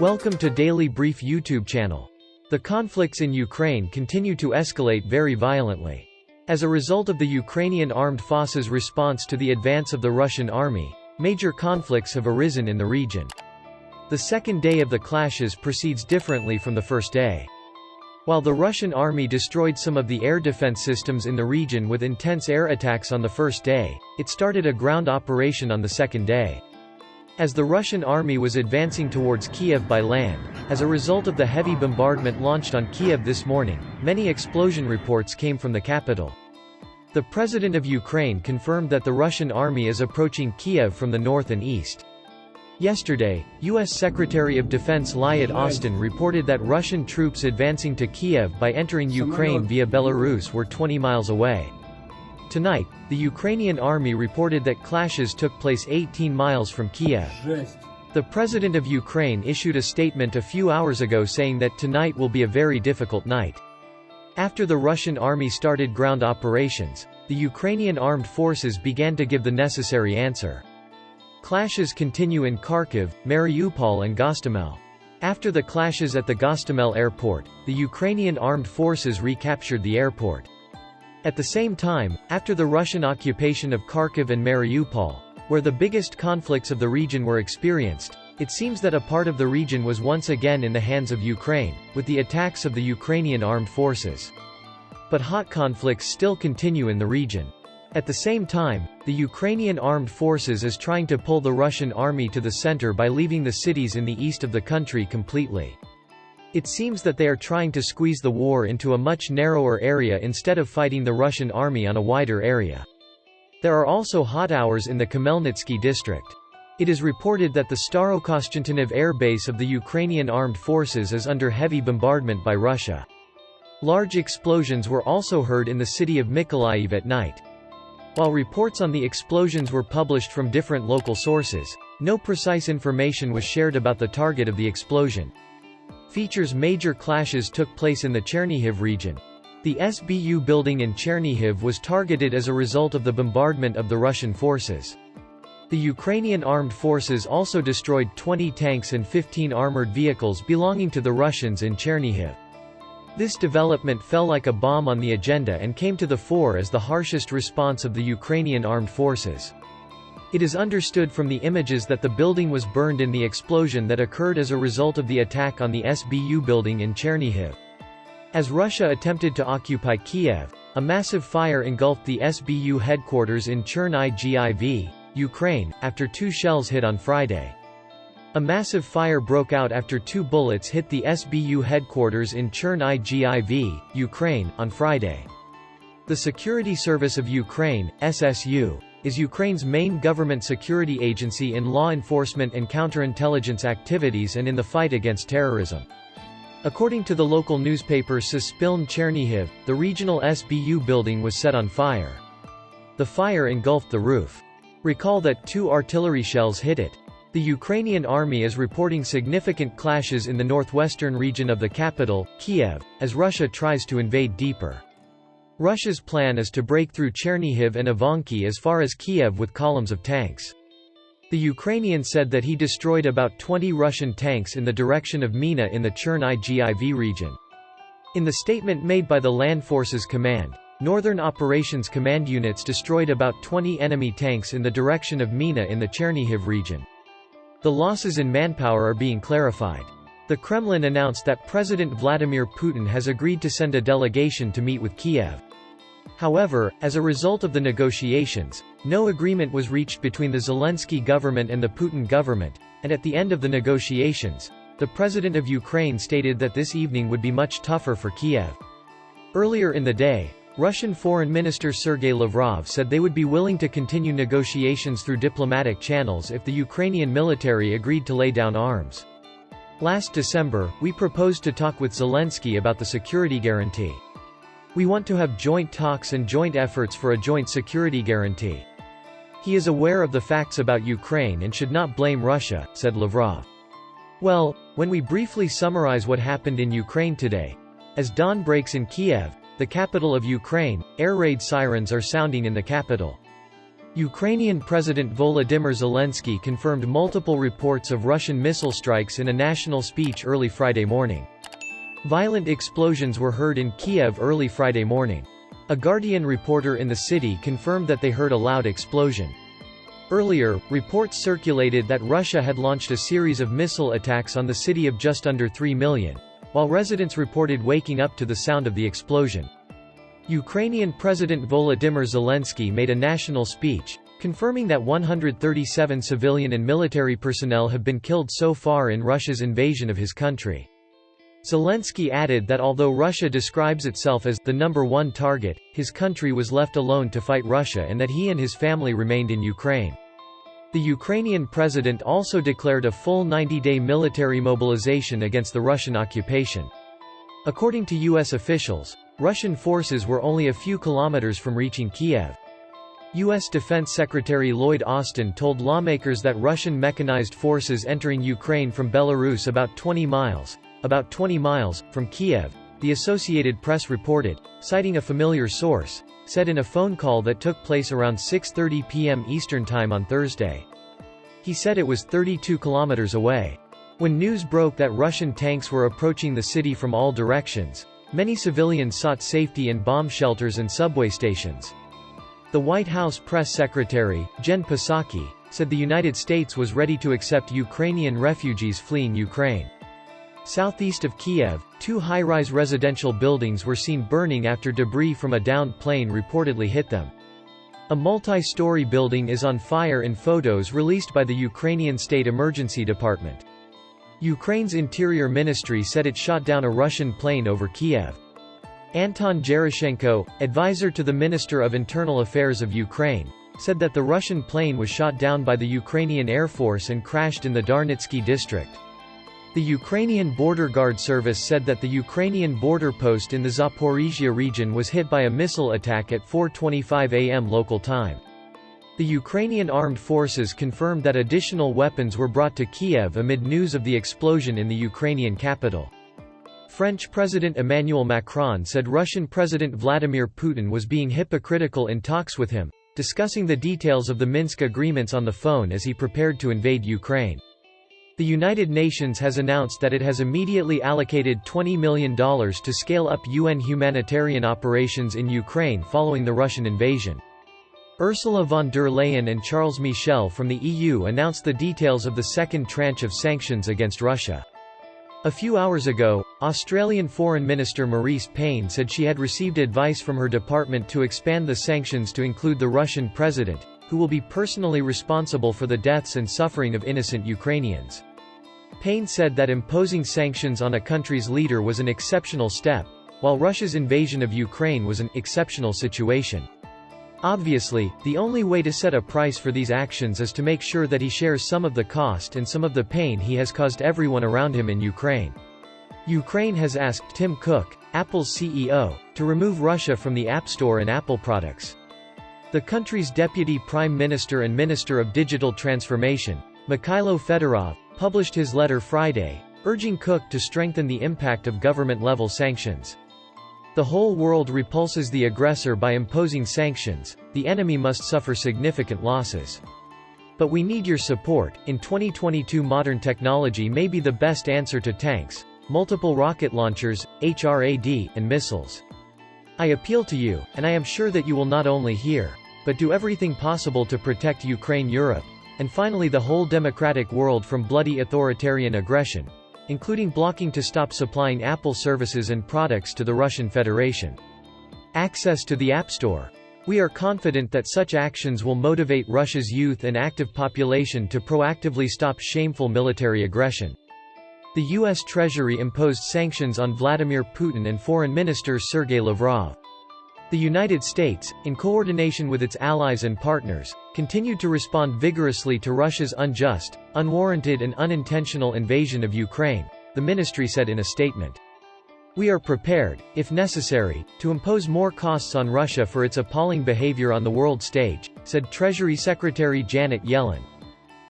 Welcome to Daily Brief YouTube channel. The conflicts in Ukraine continue to escalate very violently. As a result of the Ukrainian armed forces' response to the advance of the Russian army, major conflicts have arisen in the region. The second day of the clashes proceeds differently from the first day. While the Russian army destroyed some of the air defense systems in the region with intense air attacks on the first day, it started a ground operation on the second day. As the Russian army was advancing towards Kiev by land, as a result of the heavy bombardment launched on Kiev this morning, many explosion reports came from the capital. The president of Ukraine confirmed that the Russian army is approaching Kiev from the north and east. Yesterday, U.S. Secretary of Defense Lloyd Austin reported that Russian troops advancing to Kiev by entering Ukraine via Belarus were 20 miles away. Tonight, the Ukrainian army reported that clashes took place 18 miles from Kiev. The president of Ukraine issued a statement a few hours ago saying that tonight will be a very difficult night. After the Russian army started ground operations, the Ukrainian armed forces began to give the necessary answer. Clashes continue in Kharkiv, Mariupol and Gostomel. After the clashes at the Gostomel airport, the Ukrainian armed forces recaptured the airport. At the same time, after the Russian occupation of Kharkiv and Mariupol, where the biggest conflicts of the region were experienced, it seems that a part of the region was once again in the hands of Ukraine, with the attacks of the Ukrainian armed forces. But hot conflicts still continue in the region. At the same time, the Ukrainian armed forces is trying to pull the Russian army to the center by leaving the cities in the east of the country completely. It seems that they are trying to squeeze the war into a much narrower area instead of fighting the Russian army on a wider area. There are also hot hours in the Khmelnytsky district. It is reported that the Starokonstantinov air base of the Ukrainian armed forces is under heavy bombardment by Russia. Large explosions were also heard in the city of Mykolaiv at night. While reports on the explosions were published from different local sources, no precise information was shared about the target of the explosion. Major clashes took place in the Chernihiv region. The SBU building in Chernihiv was targeted as a result of the bombardment of the Russian forces. The Ukrainian armed forces also destroyed 20 tanks and 15 armored vehicles belonging to the Russians in Chernihiv. This development fell like a bomb on the agenda and came to the fore as the harshest response of the Ukrainian armed forces. It is understood from the images that the building was burned in the explosion that occurred as a result of the attack on the SBU building in Chernihiv. As Russia attempted to occupy Kiev, a massive fire engulfed the SBU headquarters in Chernihiv, Ukraine, after 2 shells hit on Friday. A massive fire broke out after 2 bullets hit the SBU headquarters in Chernihiv, Ukraine, on Friday. The Security Service of Ukraine, SSU, is Ukraine's main government security agency in law enforcement and counterintelligence activities and in the fight against terrorism. According to the local newspaper Suspilne Chernihiv, the regional SBU building was set on fire. The fire engulfed the roof. Recall that 2 artillery shells hit it. The Ukrainian army is reporting significant clashes in the northwestern region of the capital, Kiev, as Russia tries to invade deeper. Russia's plan is to break through Chernihiv and Ivanki as far as Kiev with columns of tanks. The Ukrainian said that he destroyed about 20 Russian tanks in the direction of Mina in the Chernihiv region. In the statement made by the Land Forces Command, Northern Operations Command units destroyed about 20 enemy tanks in the direction of Mina in the Chernihiv region. The losses in manpower are being clarified. The Kremlin announced that President Vladimir Putin has agreed to send a delegation to meet with Kiev. However, as a result of the negotiations, no agreement was reached between the Zelensky government and the Putin government, and at the end of the negotiations, the president of Ukraine stated that this evening would be much tougher for Kiev. Earlier in the day, Russian Foreign Minister Sergei Lavrov said they would be willing to continue negotiations through diplomatic channels if the Ukrainian military agreed to lay down arms. Last December, we proposed to talk with Zelensky about the security guarantee. We want to have joint talks and joint efforts for a joint security guarantee. He is aware of the facts about Ukraine and should not blame Russia, said Lavrov. Well, when we briefly summarize what happened in Ukraine today, as dawn breaks in Kiev, the capital of Ukraine, air raid sirens are sounding in the capital. Ukrainian President Volodymyr Zelensky confirmed multiple reports of Russian missile strikes in a national speech early Friday morning. Violent explosions were heard in Kiev early Friday morning. A Guardian reporter in the city confirmed that they heard a loud explosion. Earlier, reports circulated that Russia had launched a series of missile attacks on the city of just under 3 million, while residents reported waking up to the sound of the explosion. Ukrainian President Volodymyr Zelensky made a national speech, confirming that 137 civilian and military personnel have been killed so far in Russia's invasion of his country. Zelensky added that although Russia describes itself as the #1 target, his country was left alone to fight Russia and that he and his family remained in Ukraine. The Ukrainian president also declared a full 90-day military mobilization against the Russian occupation. According to U.S. officials, Russian forces were only a few kilometers from reaching Kiev. U.S. Defense Secretary Lloyd Austin told lawmakers that Russian mechanized forces entering Ukraine from Belarus about 20 miles from Kiev, the Associated Press reported, citing a familiar source, said in a phone call that took place around 6:30 p.m. Eastern Time on Thursday. He said it was 32 kilometers away. When news broke that Russian tanks were approaching the city from all directions, many civilians sought safety in bomb shelters and subway stations. The White House press secretary, Jen Psaki, said the United States was ready to accept Ukrainian refugees fleeing Ukraine. Southeast of Kiev, 2 high-rise residential buildings were seen burning after debris from a downed plane reportedly hit them. A multi-story building is on fire in photos released by the Ukrainian State Emergency Department. Ukraine's Interior Ministry said it shot down a Russian plane over Kiev. Anton Gerashenko, advisor to the Minister of Internal Affairs of Ukraine, said that the Russian plane was shot down by the Ukrainian Air Force and crashed in the Darnitsky district. The Ukrainian Border Guard Service said that the Ukrainian border post in the Zaporizhia region was hit by a missile attack at 4:25 a.m. local time. The Ukrainian armed forces confirmed that additional weapons were brought to Kiev amid news of the explosion in the Ukrainian capital. French President Emmanuel Macron said Russian President Vladimir Putin was being hypocritical in talks with him, discussing the details of the Minsk agreements on the phone as he prepared to invade Ukraine. The United Nations has announced that it has immediately allocated $20 million to scale up UN humanitarian operations in Ukraine following the Russian invasion. Ursula von der Leyen and Charles Michel from the EU announced the details of the second tranche of sanctions against Russia. A few hours ago, Australian Foreign Minister Marise Payne said she had received advice from her department to expand the sanctions to include the Russian president, who will be personally responsible for the deaths and suffering of innocent Ukrainians. Payne said that imposing sanctions on a country's leader was an exceptional step, while Russia's invasion of Ukraine was an exceptional situation. Obviously, the only way to set a price for these actions is to make sure that he shares some of the cost and some of the pain he has caused everyone around him in Ukraine. Ukraine has asked Tim Cook, Apple's CEO, to remove Russia from the App Store and Apple products. The country's Deputy Prime Minister and Minister of Digital Transformation, Mikhailo Fedorov, published his letter Friday, urging Cook to strengthen the impact of government-level sanctions. The whole world repulses the aggressor by imposing sanctions, the enemy must suffer significant losses. But we need your support. In 2022, modern technology may be the best answer to tanks, multiple rocket launchers, HRAD, and missiles. I appeal to you, and I am sure that you will not only hear, but do everything possible to protect Ukraine, Europe, and finally the whole democratic world from bloody authoritarian aggression, including blocking to stop supplying Apple services and products to the Russian Federation. Access to the App Store. We are confident that such actions will motivate Russia's youth and active population to proactively stop shameful military aggression. The U.S. Treasury imposed sanctions on Vladimir Putin and Foreign Minister Sergei Lavrov. The United States, in coordination with its allies and partners, continued to respond vigorously to Russia's unjust, unwarranted and unintentional invasion of Ukraine, the ministry said in a statement. We are prepared, if necessary, to impose more costs on Russia for its appalling behavior on the world stage, said Treasury Secretary Janet Yellen.